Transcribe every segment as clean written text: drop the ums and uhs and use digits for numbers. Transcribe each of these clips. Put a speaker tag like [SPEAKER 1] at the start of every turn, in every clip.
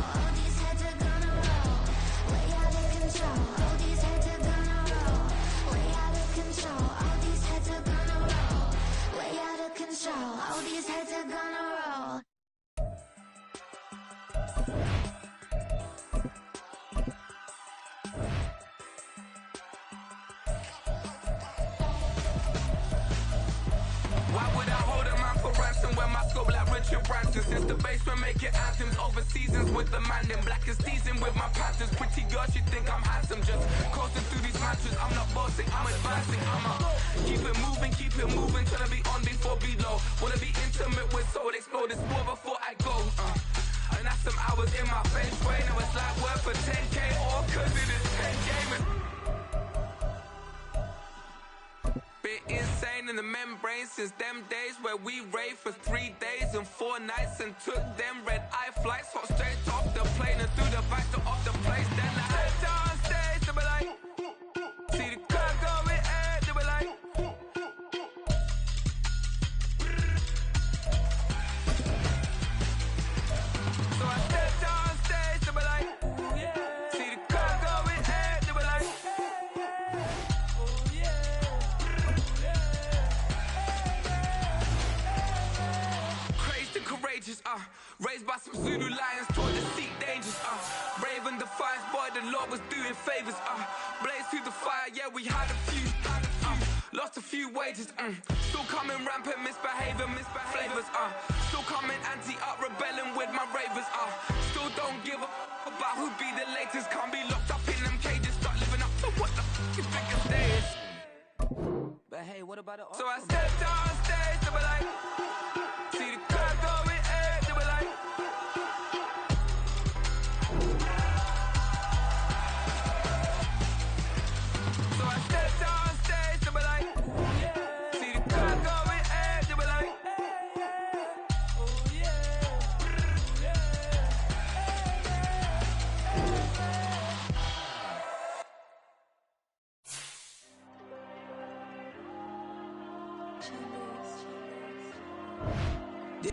[SPEAKER 1] All these heads are gonna roll, way out of control. All these heads are gonna roll, way out of control. All these heads are gonna roll, way out of control. All these heads are gonna roll.
[SPEAKER 2] Why would I hold a man for ransom when my scope like Richard Branson? Since the basement making anthems over seasons with the man in black is teasing with my panthers. Pretty girl, she think I'm handsome. Just coasting through these mantras. I'm not bossing, I'm advancing. I'ma keep it moving, trying to be on before below. Wanna be intimate with soul, explode this war before I go. And that's some hours in my feng shui. Now it's like work for 10K or cause it is 10 gaming. Been insane in the membrane since them days where we raved for 3 days and 4 nights and took them red eye flights, hot straight off the plane and through the back door of the place. Then I head down stage, they be like, see the car going air, they be like, so I step down stage, they be like, see the car going air, they be like, crazed and courageous, raised by some Zulu lions, taught to seek dangers, brave and defiant, boy, the Lord was doing favors, blaze through the fire, yeah, we had a few, lost a few wages, still coming rampant, misbehaving, flavors, still coming anti-up, rebelling with my ravers, still don't give a about who be the latest, can't be locked up in them cages, start living up to what the you think is theirs.
[SPEAKER 3] But hey, what about the
[SPEAKER 2] So I stepped on stage, they be like, see the crowd going air, they be like, so I stepped on stage, they be like, see the crowd going air, they be like,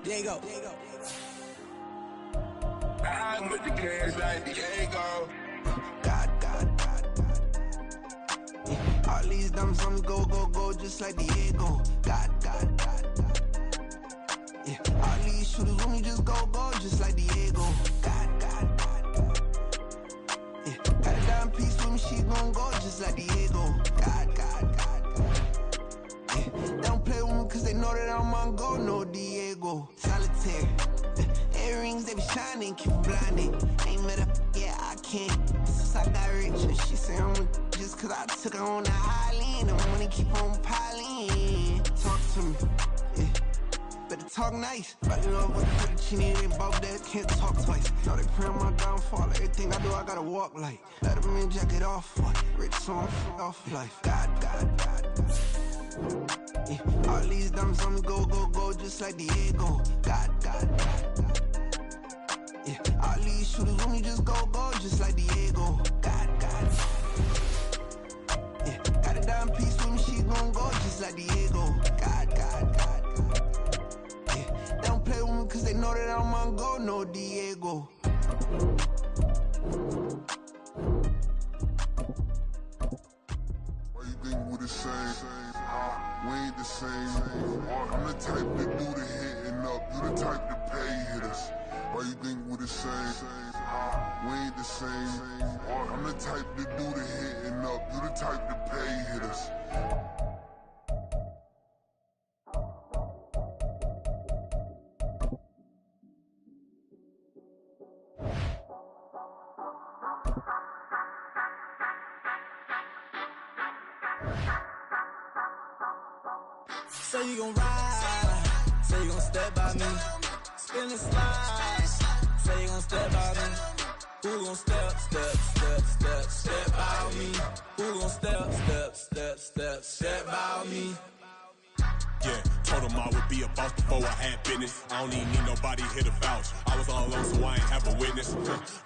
[SPEAKER 4] Diego.
[SPEAKER 5] I'm with the cash like Diego.
[SPEAKER 4] God. Yeah. All these dumps on me go, just like Diego. God. Yeah. All these shooters on me just go, just like Diego. God. Yeah. Got a dime piece with me, she gon' go just like Diego. God. Yeah. They don't play with me cause they know that I'm on go, no Diego. Solitaire. Earrings, they be shining, keep blinded. Ain't met up, yeah, I can't. Since I got rich, and she say I'm just cause I took her on the island. And money keep on piling. Talk to me, yeah. Better talk nice. Right love with the chinny, they both that can't talk twice. Now they pray on my downfall. Everything I do, I gotta walk like. Let them in, jacket off, what? Rich song, off life. God. Yeah. All these dumps on me go, just like Diego. God. Yeah. All these shooters on me just go, just like Diego. God. Yeah. Got a dime piece with me, she gon' go just like Diego. God. Yeah. They don't play with me cause they know that I'm on go, no Diego.
[SPEAKER 5] Why you think we the same? We ain't the same. I'm the type to do the hitting up. You the type to pay hitters. Why you think we the same? We ain't the same. I'm the type to do the hitting up. You the type to pay hitters.
[SPEAKER 6] Say you gon' ride, say you gon' step by me, spin and slide, say you gon' step by me. Who gon' step by me? Who gon' step by me?
[SPEAKER 7] Yeah, told him I would be a boss before I had business. I don't even need nobody here to vouch. I was all alone, so I ain't have a witness.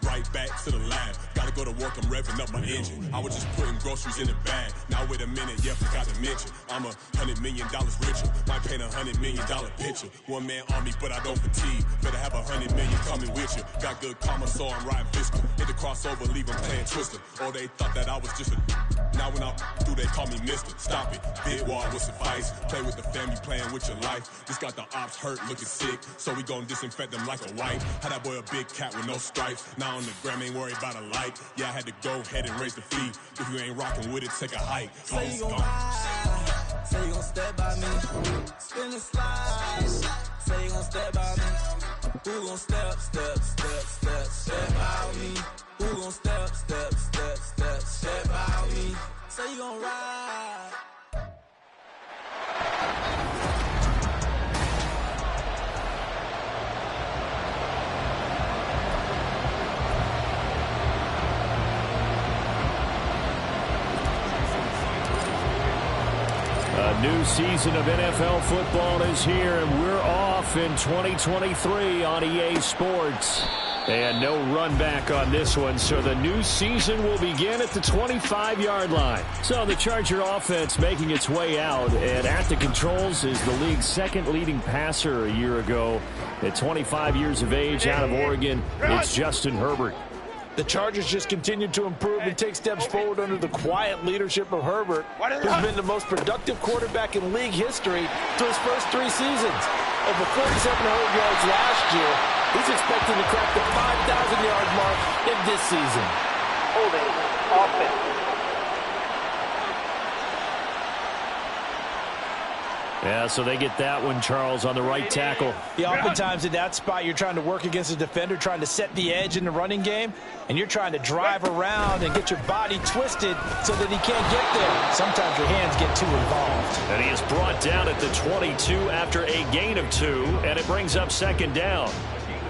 [SPEAKER 7] Right back to the lab. Gotta go to work, I'm revving up my engine. I was just putting groceries in the bag. Now wait a minute, yeah, forgot to mention, I'm $100 million richer. Might paint $100 million picture. One man army, but I don't fatigue. Better have 100 million coming with you. Got good karma, so I'm riding fiscal. Hit the crossover, leave them playing Twister. Or they thought that I was just a. Now when I do, they call me Mister. Stop it, big wall with suffice. Play with the family, playing with your life. This got the ops hurt, looking sick. So we gon' disinfect them like a wipe. Had that boy a big cat with no stripes. Now on the gram, ain't worried about a light. Yeah, I had to go ahead and raise the fee. If you ain't rocking with it, take a hike.
[SPEAKER 6] Say you gon' ride, say you gon' step by me. Spin and slide, say you gon' step by me. Who gon' step by me? Who gon' step by me? Say you gon' ride.
[SPEAKER 8] A new season of NFL football is here, and we're off in 2023 on EA Sports. And no run back on this one, so the new season will begin at the 25-yard line. So the Charger offense making its way out, and at the controls is the league's second leading passer a year ago. At 25 years of age, out of Oregon, it's Justin Herbert.
[SPEAKER 9] The Chargers just continue to improve and take steps forward under the quiet leadership of Herbert, who's been the most productive quarterback in league history through his first 3 seasons. Over 4,700 yards last year, he's expecting to crack the 5,000-yard mark in this season.
[SPEAKER 10] Holding offense.
[SPEAKER 8] Yeah, so they get that one, Charles, on the right tackle.
[SPEAKER 9] Yeah, oftentimes in that spot, you're trying to work against a defender, trying to set the edge in the running game, and you're trying to drive around and get your body twisted so that he can't get there. Sometimes your hands get too involved.
[SPEAKER 8] And he is brought down at the 22 after a gain of 2, and it brings up second down.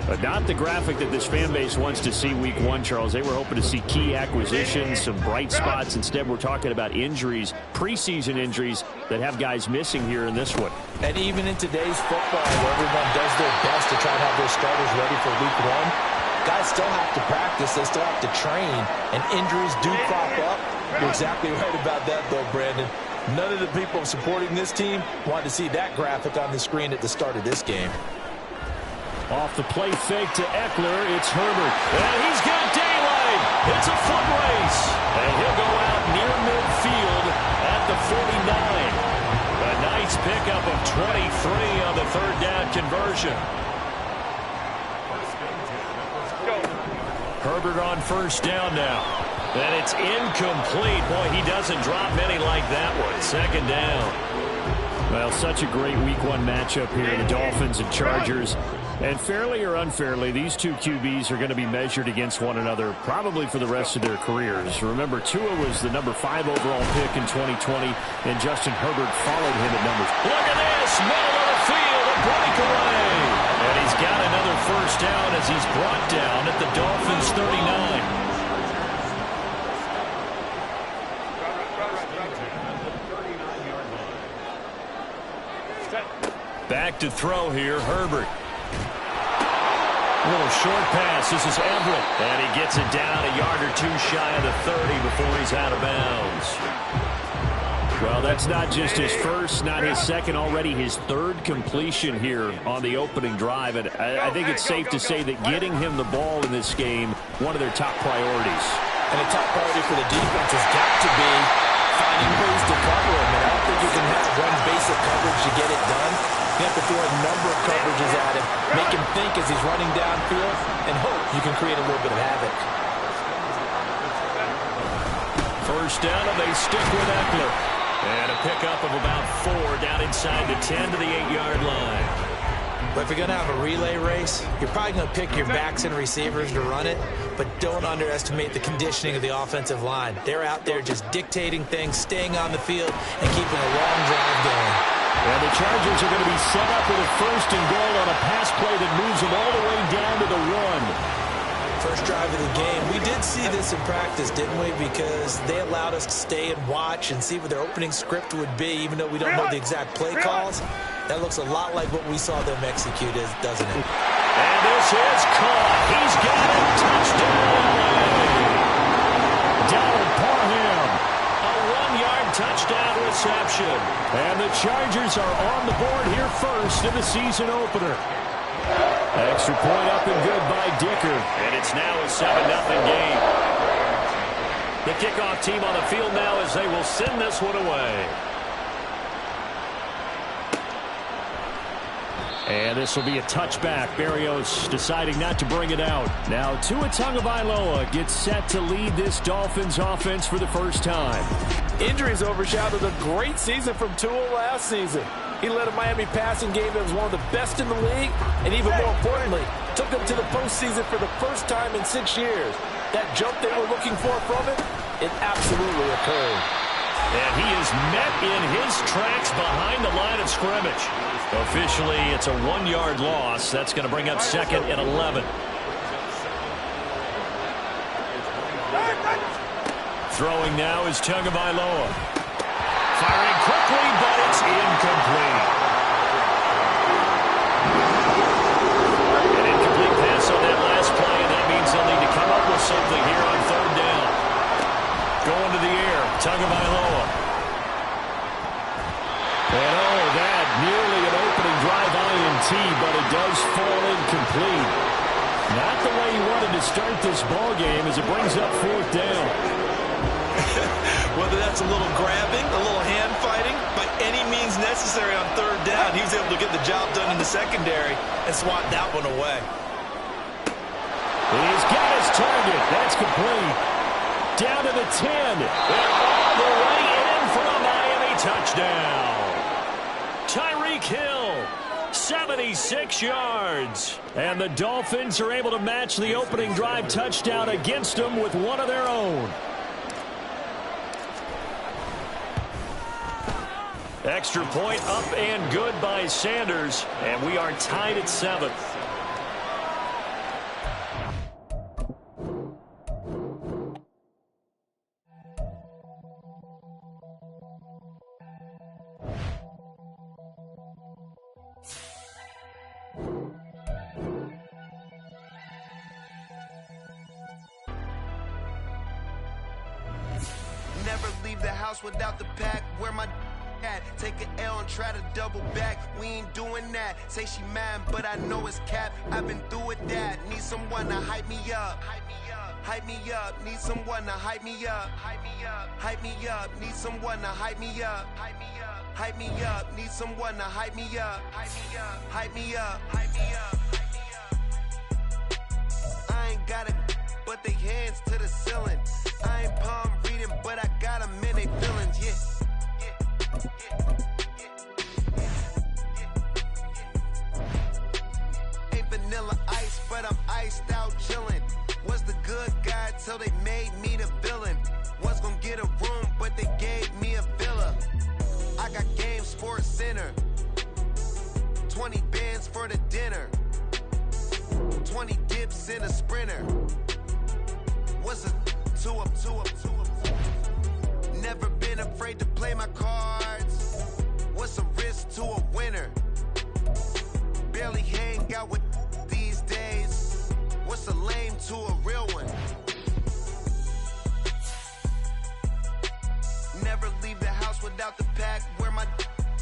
[SPEAKER 8] But not the graphic that this fan base wants to see week 1, Charles. They were hoping to see key acquisitions, some bright spots. Instead, we're talking about injuries, preseason injuries that have guys missing here in this one.
[SPEAKER 9] And even in today's football, where everyone does their best to try to have their starters ready for week 1, guys still have to practice. They still have to train, and injuries do crop up. You're exactly right about that, though, Brandon. None of the people supporting this team wanted to see that graphic on the screen at the start of this game.
[SPEAKER 8] Off the play fake to Eckler, it's Herbert. And he's got daylight. It's a foot race. And he'll go out near midfield at the 49. A nice pickup of 23 on the third down conversion. Herbert on first down now. And it's incomplete. Boy, he doesn't drop many like that one. Second down. Well, such a great week 1 matchup here, the Dolphins and Chargers. And fairly or unfairly, these two QBs are going to be measured against one another probably for the rest of their careers. Remember, Tua was the number 5 overall pick in 2020, and Justin Herbert followed him at number. Look at this, middle of the field, a breakaway. And he's got another first down as he's brought down at the Dolphins' 39. Back to throw here, Herbert. A little short pass. This is Everett. And he gets it down a yard or 2 shy of the 30 before he's out of bounds. Well, that's not just his first, not his second, already his 3rd completion here on the opening drive. And I think it's safe to say that getting him the ball in this game, one of their top priorities.
[SPEAKER 9] And a top priority for the defense has got to be finding ways to cover him. And I don't think you can have one basic coverage to get it done. You have to throw a number of coverages at him, make him think as he's running downfield, and hope you can create a little bit of havoc.
[SPEAKER 8] First down, and they stick with Eckler. And a pickup of about 4 down inside the 10 to the 8-yard line.
[SPEAKER 9] But if you're going to have a relay race, you're probably going to pick your backs and receivers to run it, but don't underestimate the conditioning of the offensive line. They're out there just dictating things, staying on the field, and keeping a long drive going.
[SPEAKER 8] And the Chargers are going to be set up with a 1st and goal on a pass play that moves them all the way down to the 1.
[SPEAKER 9] First drive of the game. We did see this in practice, didn't we? Because they allowed us to stay and watch and see what their opening script would be, even though we don't know the exact play calls. That looks a lot like what we saw them execute, doesn't it?
[SPEAKER 8] And this is caught. He's got it. Touchdown. Chargers are on the board here first in the season opener. Extra point up and good by Dicker. And it's now a 7-0 game. The kickoff team on the field now as they will send this one away. And this will be a touchback. Berrios deciding not to bring it out. Now Tua Tagovailoa gets set to lead this Dolphins offense for the first time.
[SPEAKER 9] Injuries overshadowed a great season from Tua last season. He led a Miami passing game that was one of the best in the league, and even more importantly, took them to the postseason for the first time in 6 years. That jump they were looking for from it, it absolutely occurred.
[SPEAKER 8] And he is met in his tracks behind the line of scrimmage. Officially, it's a 1-yard loss. That's going to bring up 2nd and 11. Throwing now is Tagovailoa. Firing quickly, but it's incomplete. An incomplete pass on that last play, and that means they'll need to come up with something here on 3rd down. Going to the air, Tagovailoa. And that nearly an opening drive INT, but it does fall incomplete. Not the way you wanted to start this ball game as it brings up 4th down.
[SPEAKER 11] Whether that's a little grabbing, a little hand fighting, by any means necessary on 3rd down, he was able to get the job done in the secondary and swat that one away.
[SPEAKER 8] He's got his target. That's complete. Down to the 10. And all the way in for a Miami touchdown. Tyreek Hill, 76 yards. And the Dolphins are able to match the opening drive touchdown against them with one of their own. Extra point up and good by Sanders. And we are tied at 7th.
[SPEAKER 4] Never leave the house without the pack. Where my at? Take an L and try to double back. We ain't doing that. Say she mad, but I know it's cap. I've been through with that. Need someone to hype me up. Hype me up. Need someone to hype me up. Hype me up. Hype me up. Need someone to hype me up. Hype me up. Hype me up. Need someone to hype me up. Hype me up. Hype me up. Hype me up. I ain't got it, but they hands to the ceiling. I ain't palm reading, but I got them in they feelings, yeah. Ain't vanilla ice, but I'm iced out chillin'. Was the good guy till they made me the villain. Was gonna get a room, but they gave me a villa. I got Game Sports Center. 20 bands for the dinner. 20 dips in a sprinter. What's a 2 up, 2 up, 2 up? Never been afraid to play my cards. What's a risk to a winner? Barely hang out with these days. What's a lame to a real one? Never leave the house without the pack. Where my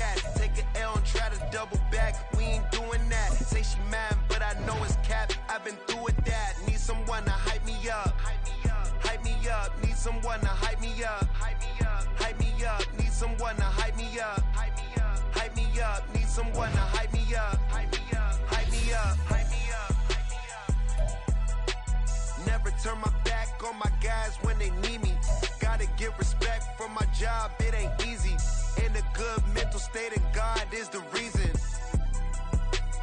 [SPEAKER 4] at? Take an L and try to double back. We ain't doing that. Say she mad, but I know it's cap. I've been through with that. Need someone to hype me up. Hype me up. Hype me up. Need someone to hype me up. Hype me up. Hype me up. Need someone to hype me up. Hype me up. Hype me up. Need someone to hype me up. Hype me up. Hype me up. Hype me up. Hype me up. Never turn my back on my guys when they need me. Gotta get respect for my job. It ain't easy. In a good mental state, and God is the reason.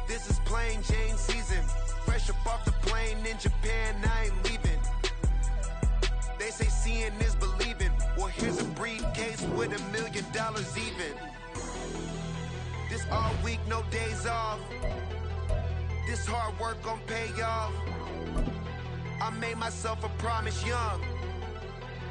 [SPEAKER 4] This is plain Jane season. Fresh up off the plane in Japan, I ain't leaving. They say seeing is believing. Well, here's a briefcase with $1 million even. This all week, no days off. This hard work gon' pay off. I made myself a promise young.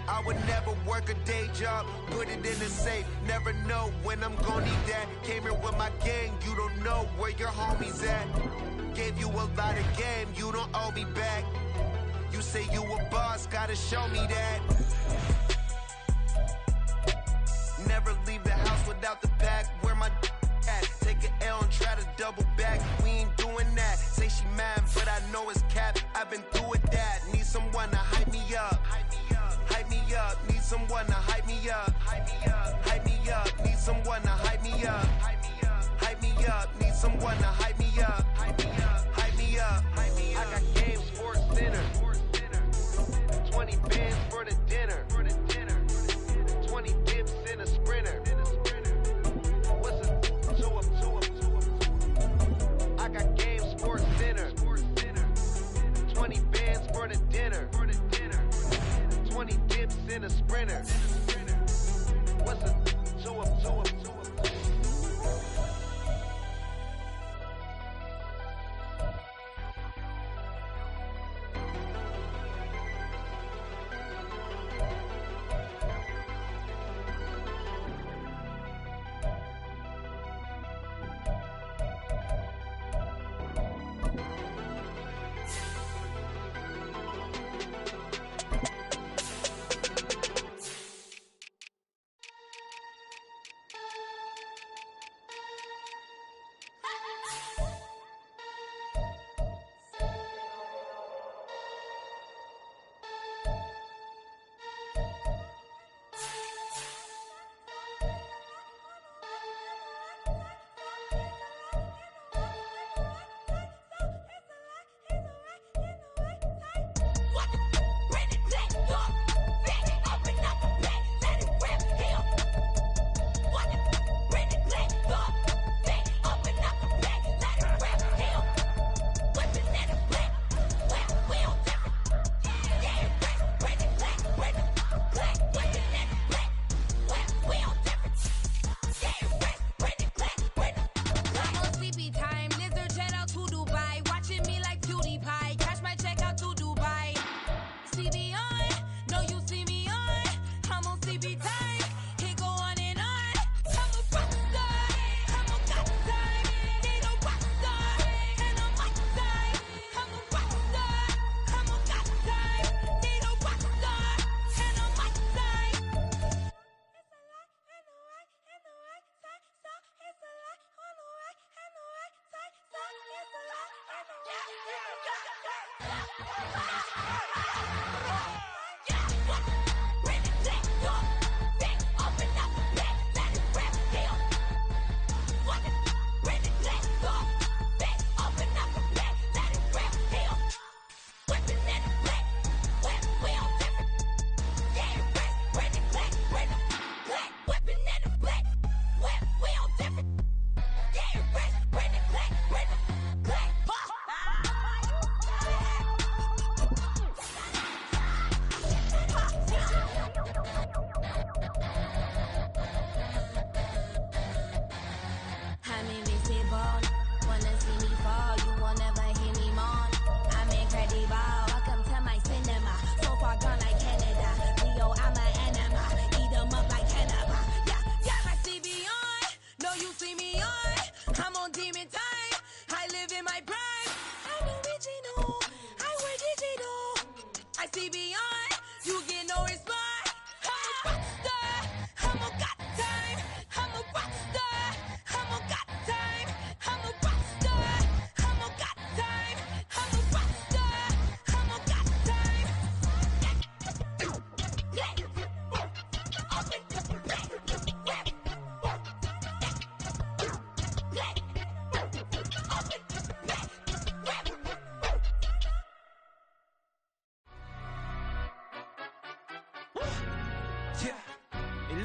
[SPEAKER 4] I would never work a day job, put it in the safe. Never know when I'm gon' need that. Came here with my gang, you don't know where your homies at. Gave you a lot of game, you don't owe me back. You say you a boss, gotta show me that. Never leave the house bounce without the back. Where my at? Take an L and try to double back. We ain't doing that. Say she mad, but I know it's cap. I've been through with that. Need someone to hype me up. Hype me up. Need someone to hype me up. Hype me up. Need someone to hype me up. Hype me up. Need someone to hype me up. Hype me up. I got game sports dinner. 20 bands for the dinner. 20 dips in a sprinter. What's a two up? I got game sports dinner. 20 bands for the dinner. 20 dips in a sprinter. What's a two up?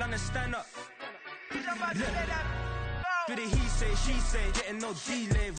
[SPEAKER 12] London, stand up. Look. Do the he say, she say, getting no delay.